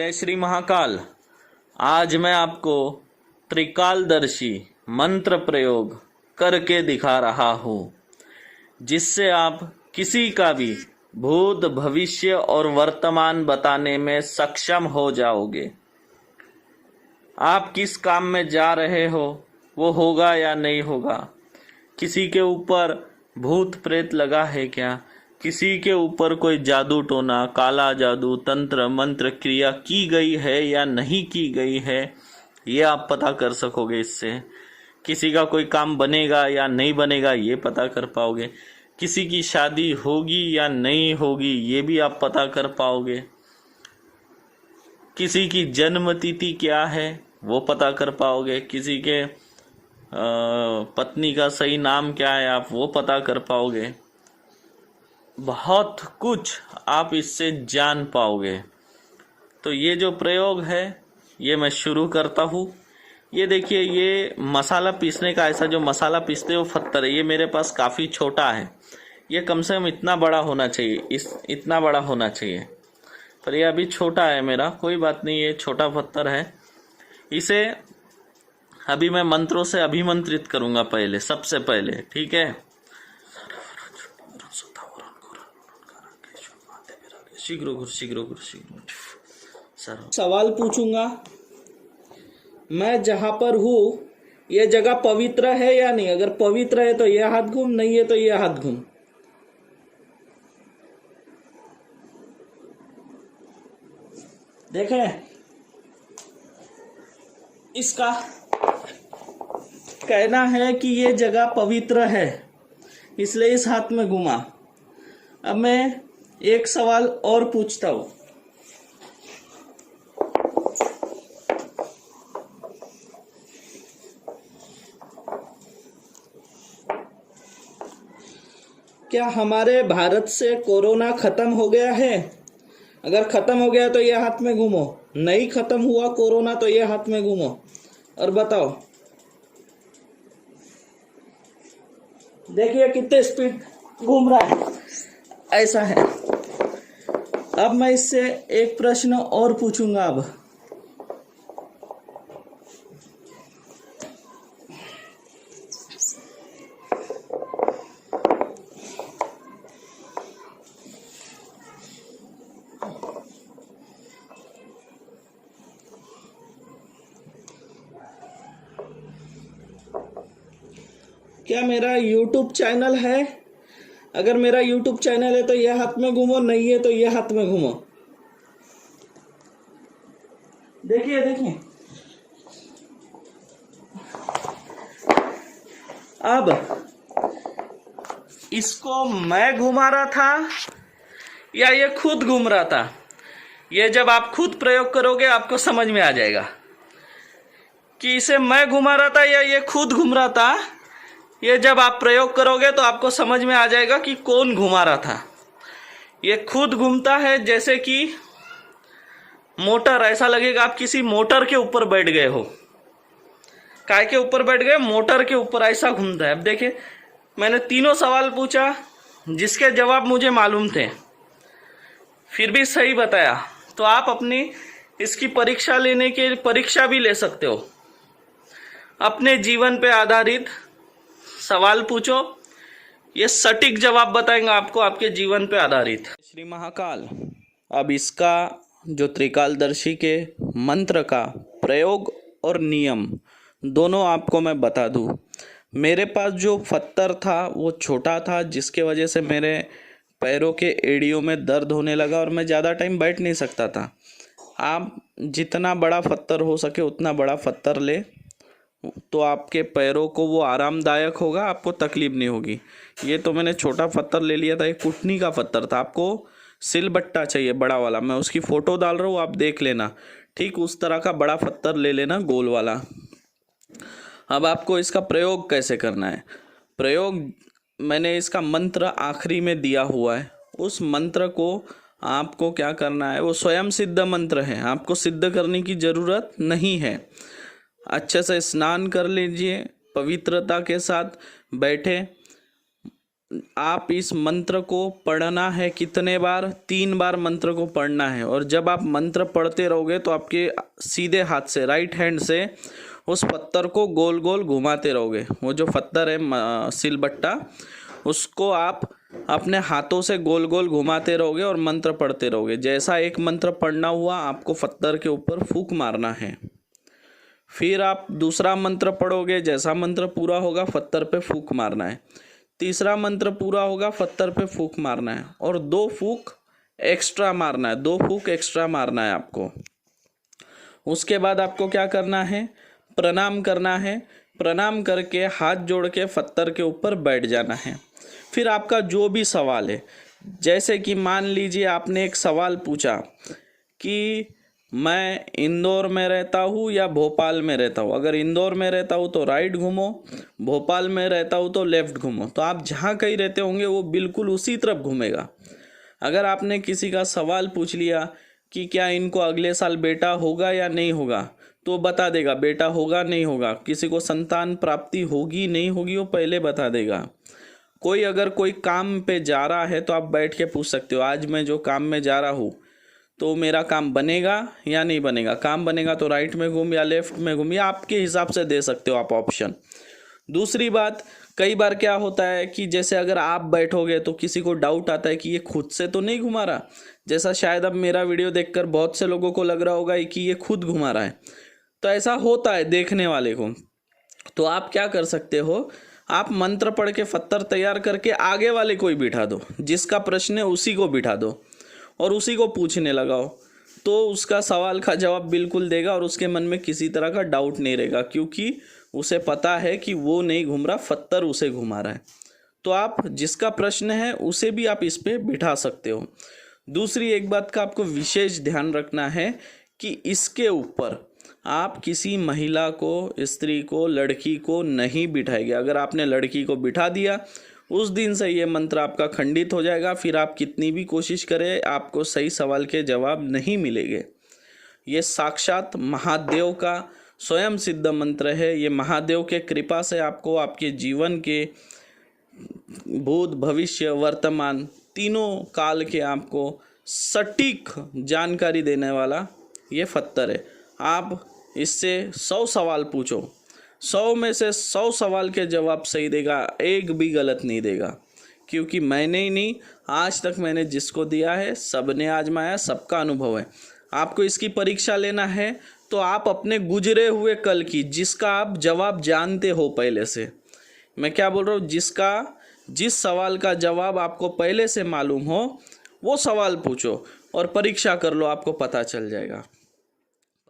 जय श्री महाकाल। आज मैं आपको त्रिकालदर्शी मंत्र प्रयोग करके दिखा रहा हूँ, जिससे आप किसी का भी भूत भविष्य और वर्तमान बताने में सक्षम हो जाओगे। आप किस काम में जा रहे हो वो होगा या नहीं होगा, किसी के ऊपर भूत प्रेत लगा है क्या, किसी के ऊपर कोई जादू टोना काला जादू तंत्र मंत्र क्रिया की गई है या नहीं की गई है, ये आप पता कर सकोगे। इससे किसी का कोई काम बनेगा या नहीं बनेगा ये पता कर पाओगे, किसी की शादी होगी या नहीं होगी ये भी आप पता कर पाओगे, किसी की जन्म तिथि क्या है वो पता कर पाओगे, किसी के पत्नी का सही नाम क्या है आप वो पता कर पाओगे। बहुत कुछ आप इससे जान पाओगे। तो ये जो प्रयोग है ये मैं शुरू करता हूँ। ये देखिए, ये मसाला पीसने का ऐसा जो मसाला पीसते हो पत्थर है, ये मेरे पास काफ़ी छोटा है। ये कम से कम इतना बड़ा होना चाहिए, इतना बड़ा होना चाहिए, पर ये अभी छोटा है मेरा। कोई बात नहीं, ये छोटा पत्थर है। इसे अभी मैं मंत्रों से अभिमंत्रित करूँगा पहले, सबसे पहले, ठीक है। शीघ्र शीघ्र सवाल पूछूंगा। मैं जहां पर हूँ ये जगह पवित्र है या नहीं? अगर पवित्र है तो ये हाथ घूम, नहीं है तो ये हाथ घूम। देखें, इसका कहना है कि ये जगह पवित्र है, इसलिए इस हाथ में घुमा। अब मैं एक सवाल और पूछता हूं। क्या हमारे भारत से कोरोना खत्म हो गया है? अगर खत्म हो गया तो ये हाथ में घूमो, नहीं खत्म हुआ कोरोना तो ये हाथ में घूमो और बताओ। देखिए कितने स्पीड घूम रहा है, ऐसा है। अब मैं इससे एक प्रश्न और पूछूंगा। अब क्या मेरा YouTube चैनल है? अगर मेरा YouTube चैनल है तो ये हाथ में घूमो, नहीं है तो ये हाथ में घूमो। देखिए देखिए, अब इसको मैं घुमा रहा था या ये खुद घूम रहा था, ये जब आप खुद प्रयोग करोगे आपको समझ में आ जाएगा कि इसे मैं घुमा रहा था या ये खुद घूम रहा था। ये जब आप प्रयोग करोगे तो आपको समझ में आ जाएगा कि कौन घुमा रहा था। ये खुद घूमता है, जैसे कि मोटर, ऐसा लगेगा आप किसी मोटर के ऊपर बैठ गए हो। काय के ऊपर बैठ गए? मोटर के ऊपर, ऐसा घूमता है। अब देखिए, मैंने तीनों सवाल पूछा जिसके जवाब मुझे मालूम थे, फिर भी सही बताया। तो आप अपनी इसकी परीक्षा लेने के परीक्षा भी ले सकते हो। अपने जीवन पे आधारित सवाल पूछो, ये सटीक जवाब बताएंगे आपको, आपके जीवन पे आधारित। श्री महाकाल। अब इसका जो त्रिकालदर्शी के मंत्र का प्रयोग और नियम दोनों आपको मैं बता दूं। मेरे पास जो पत्थर था वो छोटा था, जिसके वजह से मेरे पैरों के एड़ियों में दर्द होने लगा और मैं ज़्यादा टाइम बैठ नहीं सकता था। आप जितना बड़ा पत्थर हो सके उतना बड़ा पत्थर ले, तो आपके पैरों को वो आरामदायक होगा, आपको तकलीफ नहीं होगी। ये तो मैंने छोटा पत्थर ले लिया था, एक कुटनी का पत्थर था। आपको सिलबट्टा चाहिए बड़ा वाला, मैं उसकी फ़ोटो डाल रहा हूँ, आप देख लेना। ठीक उस तरह का बड़ा पत्थर ले लेना, गोल वाला। अब आपको इसका प्रयोग कैसे करना है? प्रयोग मैंने इसका मंत्र आखिरी में दिया हुआ है। उस मंत्र को आपको क्या करना है, वो स्वयं सिद्ध मंत्र है, आपको सिद्ध करने की ज़रूरत नहीं है। अच्छे से स्नान कर लीजिए, पवित्रता के साथ बैठे, आप इस मंत्र को पढ़ना है कितने बार? 3 बार मंत्र को पढ़ना है। और जब आप मंत्र पढ़ते रहोगे तो आपके सीधे हाथ से, राइट हैंड से उस पत्थर को गोल गोल घुमाते रहोगे। वो जो पत्थर है सिलबट्टा, उसको आप अपने हाथों से गोल गोल घुमाते रहोगे और मंत्र पढ़ते रहोगे। जैसा एक मंत्र पढ़ना हुआ, आपको पत्थर के ऊपर फूंक मारना है। फिर आप दूसरा मंत्र पढ़ोगे, जैसा मंत्र पूरा होगा पत्थर पे फूंक मारना है। तीसरा मंत्र पूरा होगा, पत्थर पे फूंक मारना है। और 2 फूंक एक्स्ट्रा मारना है, 2 फूंक एक्स्ट्रा मारना है आपको। उसके बाद आपको क्या करना है? प्रणाम करना है। प्रणाम करके हाथ जोड़ के पत्थर के ऊपर बैठ जाना है। फिर आपका जो भी सवाल है, जैसे कि मान लीजिए आपने एक सवाल पूछा कि मैं इंदौर में रहता हूँ या भोपाल में रहता हूँ। अगर इंदौर में रहता हूँ तो राइट घूमो, भोपाल में रहता हूँ तो लेफ़्ट घूमो। तो आप जहाँ कहीं रहते होंगे वो बिल्कुल उसी तरफ घूमेगा। अगर आपने किसी का सवाल पूछ लिया कि क्या इनको अगले साल बेटा होगा या नहीं होगा, तो बता देगा बेटा होगा नहीं होगा। किसी को संतान प्राप्ति होगी नहीं होगी, वो पहले बता देगा। अगर कोई काम पे जा रहा है तो आप बैठ के पूछ सकते हो, आज मैं जो काम में जा रहा हूँ तो मेरा काम बनेगा या नहीं बनेगा। काम बनेगा तो राइट में घूम या लेफ्ट में घूम, या आपके हिसाब से दे सकते हो आप ऑप्शन। दूसरी बात, कई बार क्या होता है कि जैसे अगर आप बैठोगे तो किसी को डाउट आता है कि ये खुद से तो नहीं घुमा रहा। जैसा शायद अब मेरा वीडियो देखकर बहुत से लोगों को लग रहा होगा कि ये खुद घुमा रहा है, तो ऐसा होता है देखने वाले को। तो आप क्या कर सकते हो, आप मंत्र पढ़ के पत्थर तैयार करके आगे वाले को ही बिठा दो, जिसका प्रश्न है उसी को बिठा दो और उसी को पूछने लगाओ। तो उसका सवाल का जवाब बिल्कुल देगा और उसके मन में किसी तरह का डाउट नहीं रहेगा, क्योंकि उसे पता है कि वो नहीं घूम रहा, पत्थर उसे घुमा रहा है। तो आप जिसका प्रश्न है उसे भी आप इस पे बिठा सकते हो। दूसरी एक बात का आपको विशेष ध्यान रखना है कि इसके ऊपर आप किसी महिला को, स्त्री को, लड़की को नहीं बिठाएंगे। अगर आपने लड़की को बिठा दिया, उस दिन से ये मंत्र आपका खंडित हो जाएगा। फिर आप कितनी भी कोशिश करें, आपको सही सवाल के जवाब नहीं मिलेंगे। ये साक्षात महादेव का स्वयं सिद्ध मंत्र है। ये महादेव के कृपा से आपको आपके जीवन के भूत, भविष्य, वर्तमान तीनों काल के आपको सटीक जानकारी देने वाला ये पत्थर है। आप इससे 100 सवाल पूछो, 100 में से 100 सवाल के जवाब सही देगा, एक भी गलत नहीं देगा। क्योंकि मैंने ही नहीं, आज तक मैंने जिसको दिया है सबने आजमाया, सबका अनुभव है। आपको इसकी परीक्षा लेना है तो आप अपने गुजरे हुए कल की, जिसका आप जवाब जानते हो पहले से, मैं क्या बोल रहा हूँ, जिस सवाल का जवाब आपको पहले से मालूम हो वो सवाल पूछो और परीक्षा कर लो, आपको पता चल जाएगा।